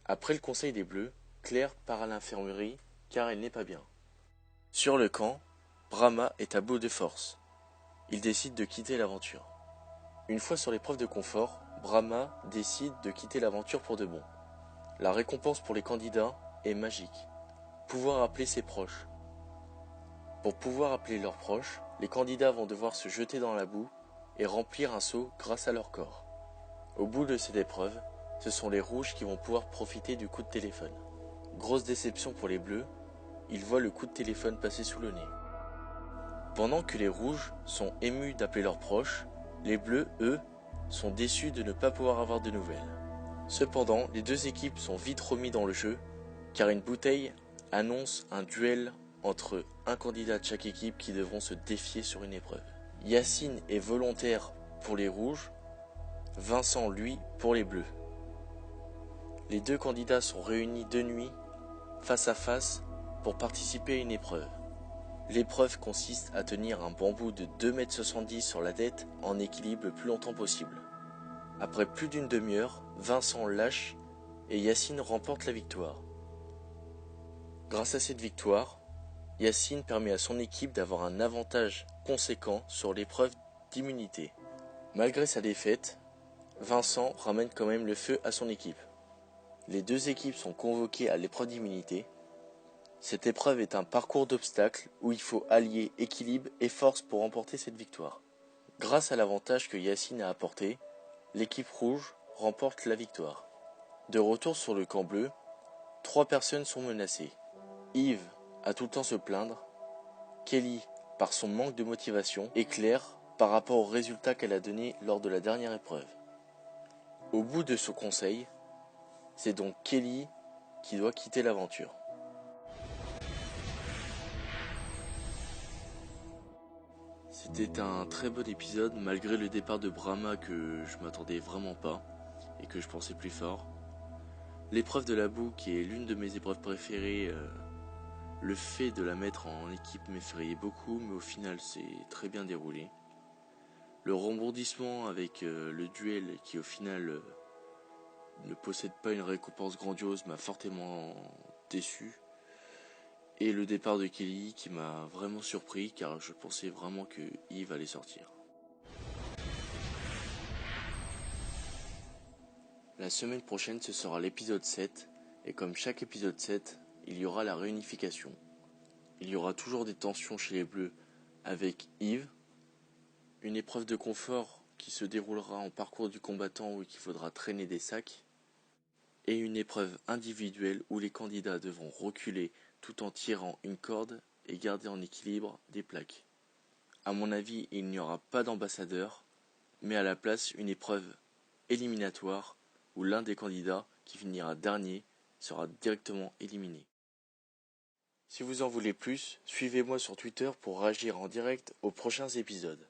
Après le conseil des Bleus, Claire part à l'infirmerie car elle n'est pas bien. Sur le camp, Brahma est à bout de force. Il décide de quitter l'aventure. Une fois sur l'épreuve de confort, Brahma décide de quitter l'aventure pour de bon. La récompense pour les candidats est magique. Pouvoir appeler ses proches. Pour pouvoir appeler leurs proches, les candidats vont devoir se jeter dans la boue et remplir un seau grâce à leur corps. Au bout de cette épreuve, ce sont les rouges qui vont pouvoir profiter du coup de téléphone. Grosse déception pour les bleus, ils voient le coup de téléphone passer sous le nez. Pendant que les rouges sont émus d'appeler leurs proches, les bleus, eux, sont déçus de ne pas pouvoir avoir de nouvelles. Cependant, les deux équipes sont vite remis dans le jeu, car une bouteille annonce un duel entre un candidat de chaque équipe qui devront se défier sur une épreuve. Yacine est volontaire pour les rouges, Vincent, lui, pour les bleus. Les deux candidats sont réunis de nuit, face à face, pour participer à une épreuve. L'épreuve consiste à tenir un bambou de 2,70 m sur la tête en équilibre le plus longtemps possible. Après plus d'une demi-heure, Vincent lâche et Yacine remporte la victoire. Grâce à cette victoire, Yacine permet à son équipe d'avoir un avantage conséquent sur l'épreuve d'immunité. Malgré sa défaite, Vincent ramène quand même le feu à son équipe. Les deux équipes sont convoquées à l'épreuve d'immunité. Cette épreuve est un parcours d'obstacles où il faut allier équilibre et force pour remporter cette victoire. Grâce à l'avantage que Yacine a apporté, l'équipe rouge remporte la victoire. De retour sur le camp bleu, 3 personnes sont menacées. Yves a tout le temps se plaindre, Kelly par son manque de motivation et Claire par rapport au résultat qu'elle a donné lors de la dernière épreuve. Au bout de ce conseil, c'est donc Kelly qui doit quitter l'aventure. C'était un très bon épisode malgré le départ de Brahma que je m'attendais vraiment pas et que je pensais plus fort. L'épreuve de la boue qui est l'une de mes épreuves préférées, le fait de la mettre en équipe m'effrayait beaucoup mais au final c'est très bien déroulé. Le rebondissement avec le duel qui au final ne possède pas une récompense grandiose m'a fortement déçu. Et le départ de Kelly qui m'a vraiment surpris car je pensais vraiment que Yves allait sortir. La semaine prochaine ce sera l'épisode 7 et comme chaque épisode 7, il y aura la réunification. Il y aura toujours des tensions chez les Bleus avec Yves, une épreuve de confort qui se déroulera en parcours du combattant où il faudra traîner des sacs, et une épreuve individuelle où les candidats devront reculer tout en tirant une corde et garder en équilibre des plaques. À mon avis, il n'y aura pas d'ambassadeur, mais à la place une épreuve éliminatoire où l'un des candidats qui finira dernier sera directement éliminé. Si vous en voulez plus, suivez-moi sur Twitter pour réagir en direct aux prochains épisodes.